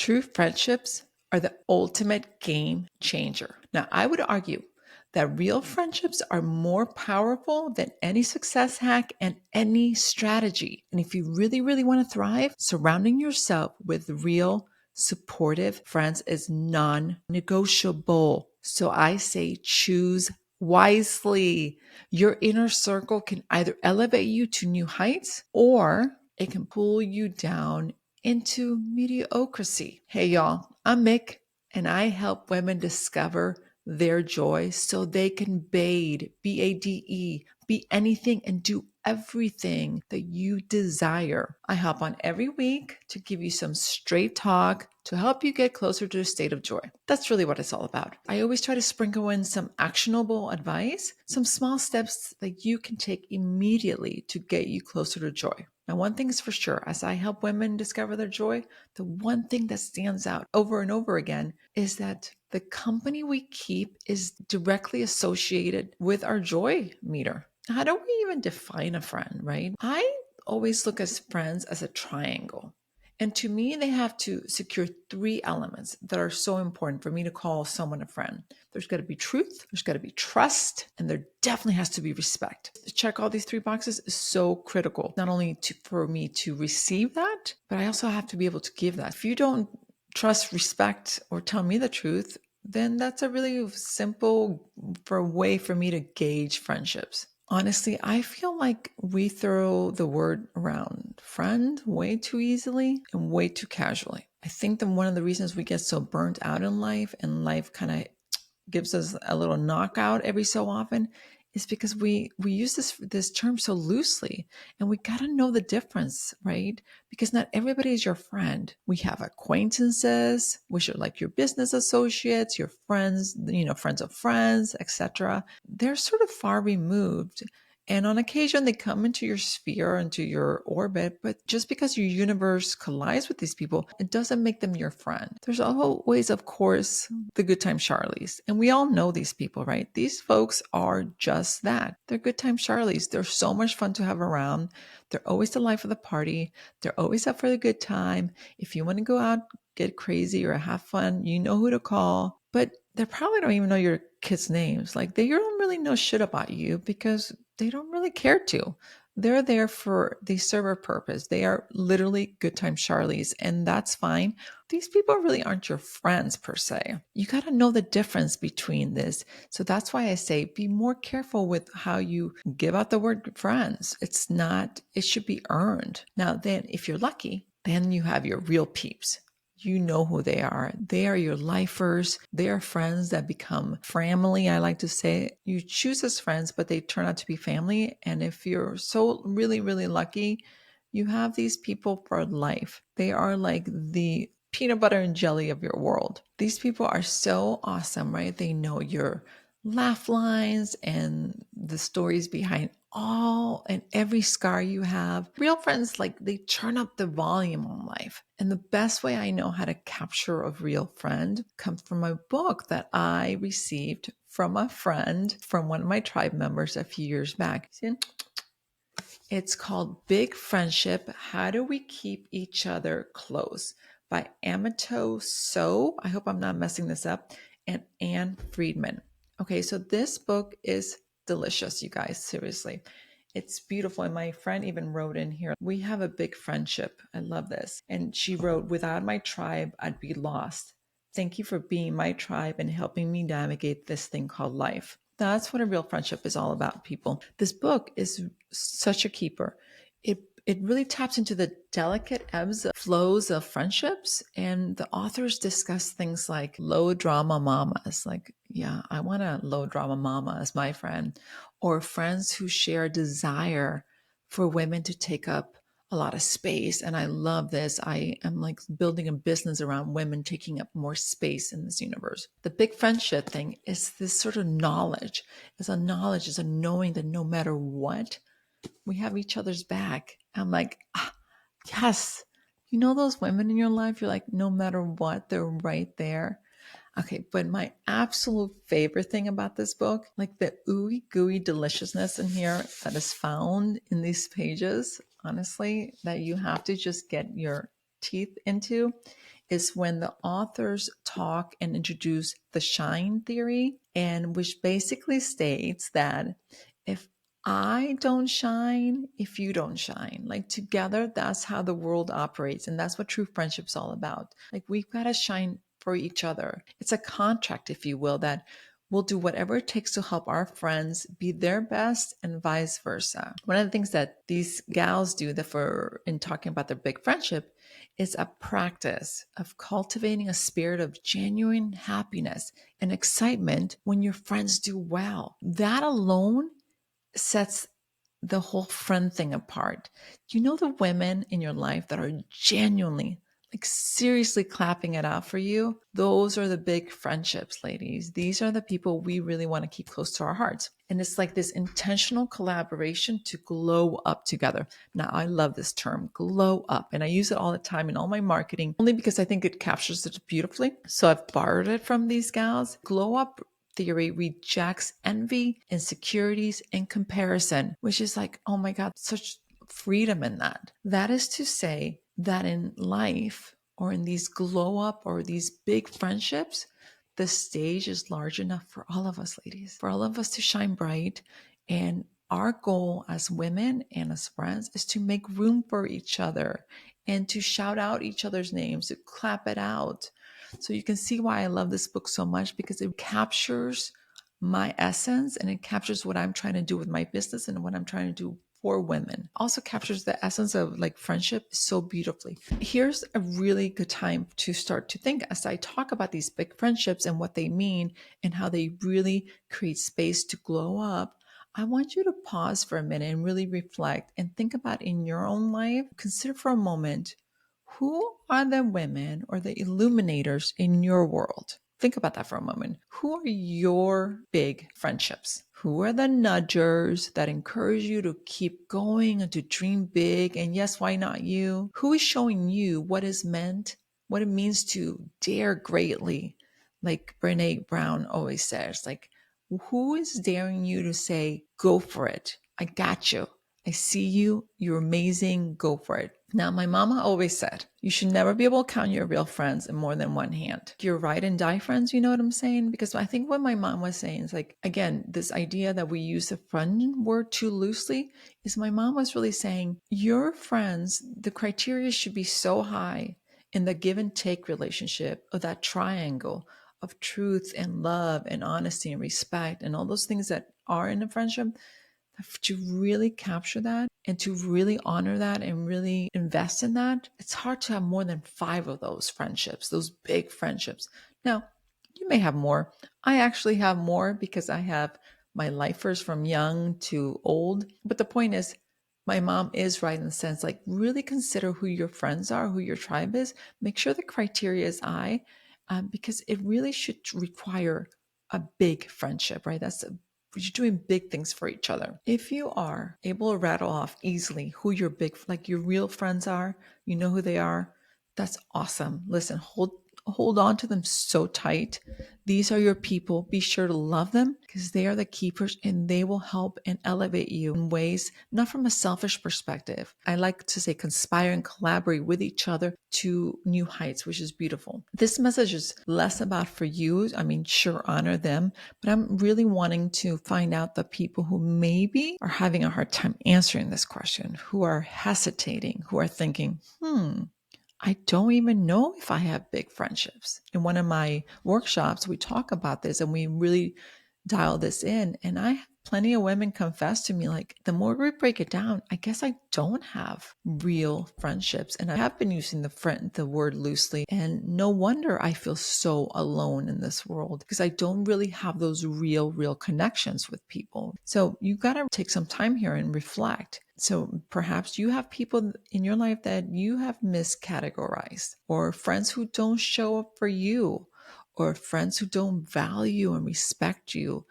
True friendships are the ultimate game changer. Now, I would argue that real friendships are more powerful than any success hack and any strategy. And if you really, really want to thrive, surrounding yourself with real, supportive friends is non negotiable. So I say choose wisely. Your inner circle can either elevate you to new heights or it can pull you down into mediocrity. Hey, y'all, I'm Mick, and I help women discover their joy so they can BADE, BADE, be anything and do everything that you desire. I hop on every week to give you some straight talk to help you get closer to a state of joy. That's really what it's all about. I always try to sprinkle in some actionable advice, some small steps that you can take immediately to get you closer to joy. Now, one thing is for sure, as I help women discover their joy, the one thing that stands out over and over again is that the company we keep is directly associated with our joy meter. How do we even define a friend, right? I always look at friends as a triangle. And to me, they have to secure three elements that are so important for me to call someone a friend. There's got to be truth, there's got to be trust, and there definitely has to be respect. To check all these three boxes is so critical, not only for me to receive that, but I also have to be able to give that. If you don't trust, respect, or tell me the truth, then that's a really simple way for me to gauge friendships. Honestly, I feel like we throw the word around friend way too easily and way too casually. I think that one of the reasons we get so burnt out in life and life kind of gives us a little knockout every so often is because we use this term so loosely, and we got to know the difference, right? Because not everybody is your friend. We have acquaintances, which are like your business associates, your friends, friends of friends, etc. They're sort of far removed. And on occasion, they come into your sphere, into your orbit, but just because your universe collides with these people, it doesn't make them your friend. There's always, of course, the good time Charlies. And we all know these people, right? These folks are just that. They're good time Charlies. They're so much fun to have around. They're always the life of the party. They're always up for the good time. If you want to go out, get crazy or have fun, you know who to call. But they probably don't even know your kids' names. Like they don't really know shit about you because they don't really care to. They're there they serve a purpose. They are literally good time Charlies, and that's fine. These people really aren't your friends per se. You got to know the difference between this. So that's why I say be more careful with how you give out the word friends. It should be earned. Now, then, if you're lucky, then you have your real peeps. You know who they are. They are your lifers. They are friends that become family. I like to say you choose as friends, but they turn out to be family. And if you're so really, really lucky, you have these people for life. They are like the peanut butter and jelly of your world. These people are so awesome, right? They know your laugh lines and the stories behind all and every scar you have. Real friends, like they turn up the volume on life. And the best way I know how to capture a real friend comes from a book that I received from a friend from one of my tribe members a few years back. It's called Big Friendship, How Do We Keep Each Other Close by Amato So, I hope I'm not messing this up, and Anne Friedman. Okay, so this book is delicious, you guys, seriously. It's beautiful. And my friend even wrote in here, we have a big friendship. I love this. And she wrote, without my tribe, I'd be lost. Thank you for being my tribe and helping me navigate this thing called life. That's what a real friendship is all about, people. This book is such a keeper. It really taps into the delicate ebbs and flows of friendships, and the authors discuss things like low drama mamas. Like, yeah, I want a low drama mama as my friend, or friends who share a desire for women to take up a lot of space. And I love this. I am like building a business around women taking up more space in this universe. The big friendship thing is this sort of knowledge. Is a knowing that no matter what, we have each other's back. I'm like, yes. You know those women in your life, you're like, no matter what, they're right there. Okay, but my absolute favorite thing about this book, like the ooey gooey deliciousness in here that is found in these pages, honestly, that you have to just get your teeth into, is when the authors talk and introduce the shine theory, and which basically states that if I don't shine, if you don't shine, like together, that's how the world operates. And that's what true friendship's all about. Like we've got to shine for each other. It's a contract, if you will, that we'll do whatever it takes to help our friends be their best and vice versa. One of the things that these gals do that for in talking about their big friendship is a practice of cultivating a spirit of genuine happiness and excitement when your friends do well. That alone sets the whole friend thing apart. You know, the women in your life that are genuinely, like seriously clapping it out for you, those are the big friendships, ladies. These are the people we really want to keep close to our hearts. And it's like this intentional collaboration to glow up together. Now, I love this term, glow up. And I use it all the time in all my marketing, only because I think it captures it beautifully. So I've borrowed it from these gals. Glow up theory rejects envy, insecurities, and comparison, which is like, oh my God, such freedom in that. That is to say that in life or in these glow up or these big friendships, the stage is large enough for all of us, ladies, for all of us to shine bright. And our goal as women and as friends is to make room for each other and to shout out each other's names, to clap it out. So you can see why I love this book so much, because it captures my essence and it captures what I'm trying to do with my business and what I'm trying to do for women. Also captures the essence of like friendship so beautifully. Here's a really good time to start to think as I talk about these big friendships and what they mean and how they really create space to glow up. I want you to pause for a minute and really reflect and think about in your own life. Consider for a moment, who are the women or the illuminators in your world? Think about that for a moment. Who are your big friendships? Who are the nudgers that encourage you to keep going and to dream big? And yes, why not you? Who is showing you what is meant, what it means to dare greatly? Like Brene Brown always says, like, who is daring you to say, go for it? I got you. I see you. You're amazing. Go for it. Now, my mama always said, you should never be able to count your real friends in more than one hand. Your ride and die friends, you know what I'm saying? Because I think what my mom was saying is like, again, this idea that we use the friend word too loosely is my mom was really saying, your friends, the criteria should be so high in the give and take relationship of that triangle of truth and love and honesty and respect and all those things that are in a friendship, to really capture that and to really honor that and really invest in that, it's hard to have more than 5 of those friendships, those big friendships. Now, you may have more. I actually have more because I have my lifers from young to old. But the point is, my mom is right in the sense like really consider who your friends are, who your tribe is. Make sure the criteria is high, because it really should require a big friendship, right? You're doing big things for each other. If you are able to rattle off easily who your big, like your real friends are, you know who they are, that's awesome. Listen, hold on to them so tight. These are your people. Be sure to love them because they are the keepers and they will help and elevate you in ways, not from a selfish perspective. I like to say conspire and collaborate with each other to new heights, which is beautiful. This message is less about for you. I mean, sure, honor them, but I'm really wanting to find out the people who maybe are having a hard time answering this question, who are hesitating, who are thinking, I don't even know if I have big friendships. In one of my workshops, we talk about this and we really dial this in. And I have plenty of women confess to me, like, the more we break it down, I guess I don't have real friendships. And I have been using the word loosely. And no wonder I feel so alone in this world because I don't really have those real connections with people. So you got to take some time here and reflect. So perhaps you have people in your life that you have miscategorized, or friends who don't show up for you, or friends who don't value and respect you,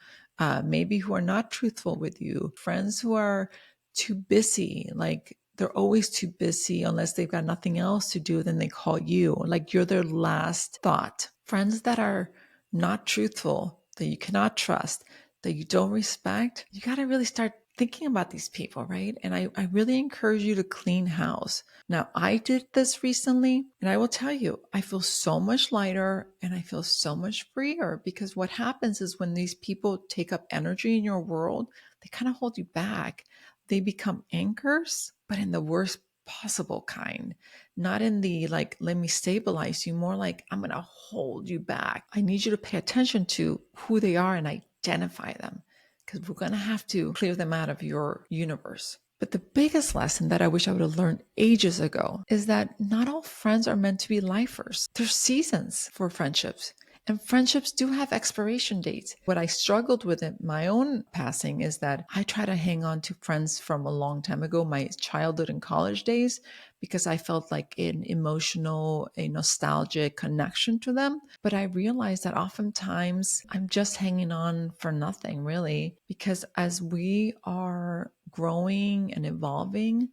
maybe who are not truthful with you, friends who are too busy, like they're always too busy unless they've got nothing else to do, then they call you, like you're their last thought. Friends that are not truthful, that you cannot trust, that you don't respect, you got to really start thinking about these people, right? And I really encourage you to clean house. Now, I did this recently, and I will tell you, I feel so much lighter and I feel so much freer, because what happens is when these people take up energy in your world, they kind of hold you back. They become anchors, but in the worst possible kind, not in the like, let me stabilize you, more like, I'm going to hold you back. I need you to pay attention to who they are and identify them, because we're going to have to clear them out of your universe. But the biggest lesson that I wish I would have learned ages ago is that not all friends are meant to be lifers. There's seasons for friendships. And friendships do have expiration dates. What I struggled with in my own passing is that I try to hang on to friends from a long time ago, my childhood and college days, because I felt like an emotional, a nostalgic connection to them. But I realized that oftentimes I'm just hanging on for nothing, really, because as we are growing and evolving,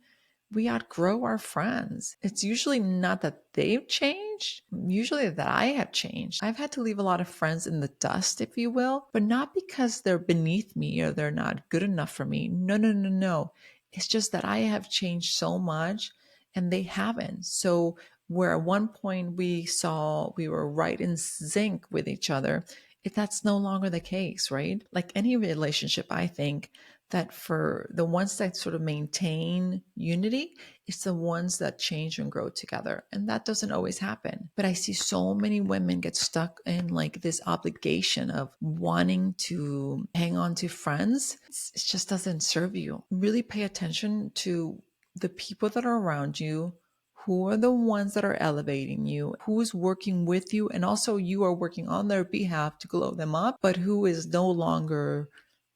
we outgrow our friends. It's usually not that they've changed, usually that I have changed. I've had to leave a lot of friends in the dust, if you will, but not because they're beneath me or they're not good enough for me. No, no, no, no. It's just that I have changed so much and they haven't. So, where at one point we saw we were right in sync with each other, if that's no longer the case, right? Like any relationship, I think that for the ones that sort of maintain unity, it's the ones that change and grow together. And that doesn't always happen. But I see so many women get stuck in like this obligation of wanting to hang on to friends. It just doesn't serve you. Really pay attention to the people that are around you. Who are the ones that are elevating you? Who's working with you? And also, you are working on their behalf to glow them up, but who is no longer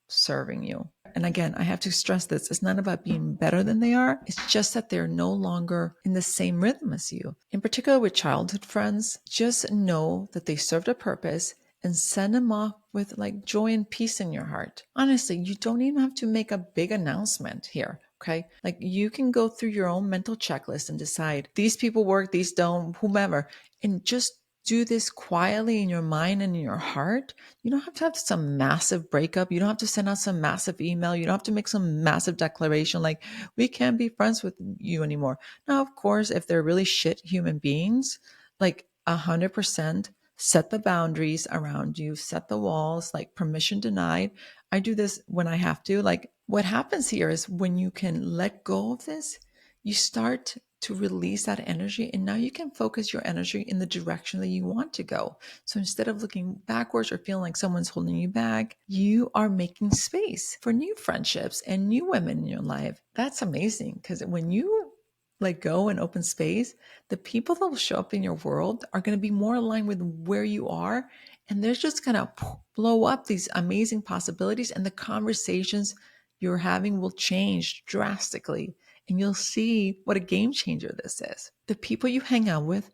serving you. And again, I have to stress this. It's not about being better than they are. It's just that they're no longer in the same rhythm as you. In particular with childhood friends, just know that they served a purpose and send them off with like joy and peace in your heart. Honestly, you don't even have to make a big announcement here. Okay. Like you can go through your own mental checklist and decide these people work, these don't, whomever, and just do this quietly in your mind and in your heart. You don't have to have some massive breakup. You don't have to send out some massive email. You don't have to make some massive declaration like, we can't be friends with you anymore. Now, of course, if they're really shit human beings, like 100% set the boundaries around you, set the walls, like permission denied. I do this when I have to. Like what happens here is when you can let go of this, you start to release that energy. And now you can focus your energy in the direction that you want to go. So instead of looking backwards or feeling like someone's holding you back, you are making space for new friendships and new women in your life. That's amazing, because when you let go and open space, the people that will show up in your world are going to be more aligned with where you are. And they're just going to blow up these amazing possibilities. And the conversations you're having will change drastically. And you'll see what a game changer this is. The people you hang out with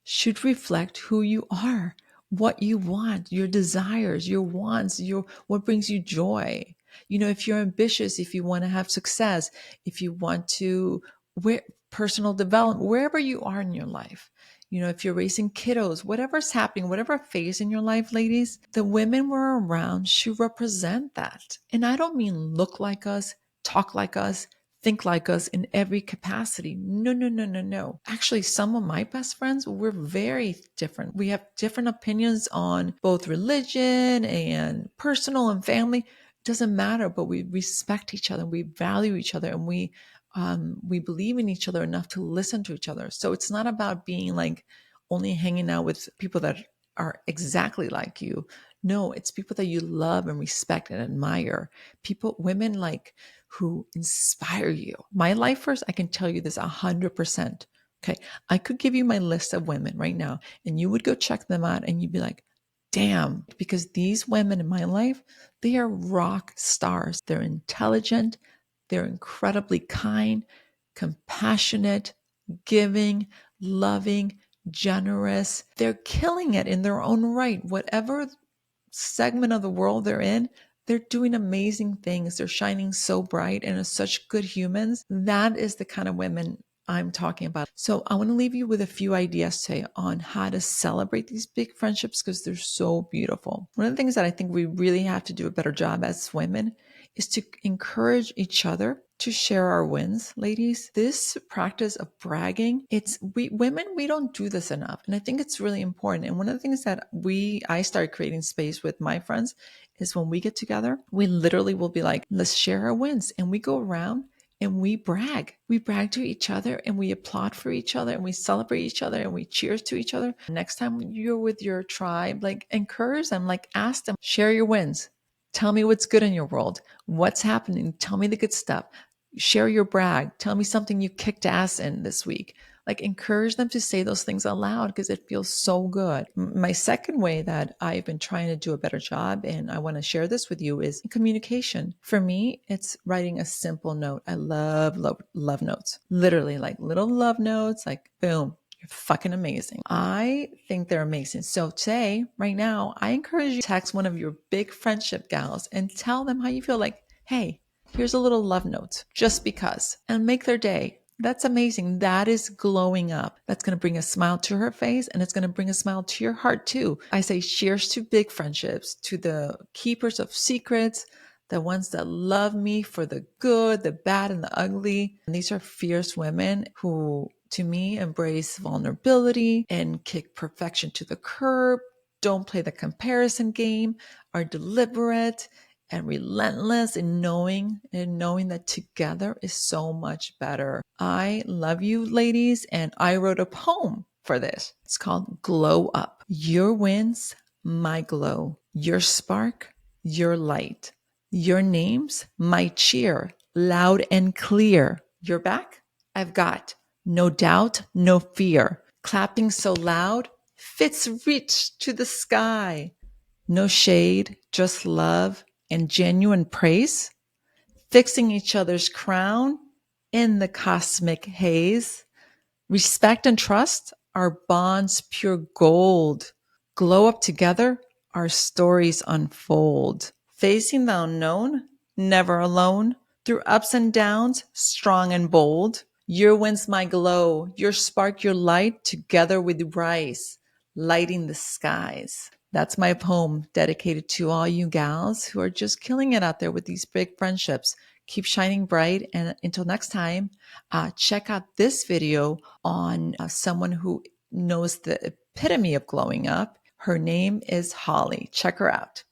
should reflect who you are, what you want, your desires, your wants, your what brings you joy. You know, if you're ambitious, if you want to have success, if you want to personal development, wherever you are in your life. You know, if you're raising kiddos, whatever's happening, whatever phase in your life, ladies, the women we're around should represent that. And I don't mean look like us, talk like us, think like us in every capacity. No, no, no, no, no. Actually, some of my best friends, we're very different. We have different opinions on both religion and personal and family. It doesn't matter, but we respect each other, we value each other, and we believe in each other enough to listen to each other. So it's not about being like only hanging out with people that are exactly like you. No, it's people that you love and respect and admire. People, women like who inspire you. My lifers, I can tell you this 100%. Okay. I could give you my list of women right now and you would go check them out and you'd be like, damn, because these women in my life, they are rock stars. They're intelligent. They're incredibly kind, compassionate, giving, loving, generous. They're killing it in their own right. Whatever segment of the world they're in, they're doing amazing things. They're shining so bright and are such good humans. That is the kind of women I'm talking about. So I want to leave you with a few ideas today on how to celebrate these big friendships because they're so beautiful. One of the things that I think we really have to do a better job as women is to encourage each other to share our wins, ladies. This practice of bragging, we women, we don't do this enough. And I think it's really important. And one of the things that I started creating space with my friends is when we get together, we literally will be like, let's share our wins. And we go around and we brag. We brag to each other and we applaud for each other and we celebrate each other and we cheers to each other. Next time you're with your tribe, like encourage them, like ask them, share your wins. Tell me what's good in your world. What's happening? Tell me the good stuff. Share your brag. Tell me something you kicked ass in this week. Like encourage them to say those things aloud because it feels so good. My second way that I've been trying to do a better job, and I want to share this with you, is communication. For me, it's writing a simple note. I love notes. Literally like little love notes, like boom, you're fucking amazing. I think they're amazing. So today, right now, I encourage you to text one of your big friendship gals and tell them how you feel. Like, hey, here's a little love note just because, and make their day. That's amazing. That is glowing up. That's going to bring a smile to her face and it's going to bring a smile to your heart too. I say cheers to big friendships, to the keepers of secrets, the ones that love me for the good, the bad, and the ugly. And these are fierce women who, to me, embrace vulnerability and kick perfection to the curb, don't play the comparison game, are deliberate and relentless in knowing that together is so much better. I love you, ladies, and I wrote a poem for this. It's called Glow Up. Your wins, my glow. Your spark, your light. Your names, my cheer, loud and clear. Your back, I've got no doubt, no fear. Clapping so loud, fits reach to the sky. No shade, just love and genuine praise, fixing each other's crown in the cosmic haze. Respect and trust, our bonds pure gold. Glow up together, our stories unfold. Facing the unknown, never alone, through ups and downs, strong and bold. Your wind's my glow, your spark, your light, together with rise, lighting the skies. That's my poem dedicated to all you gals who are just killing it out there with these big friendships. Keep shining bright. And until next time, check out this video on someone who knows the epitome of glowing up. Her name is Holly. Check her out.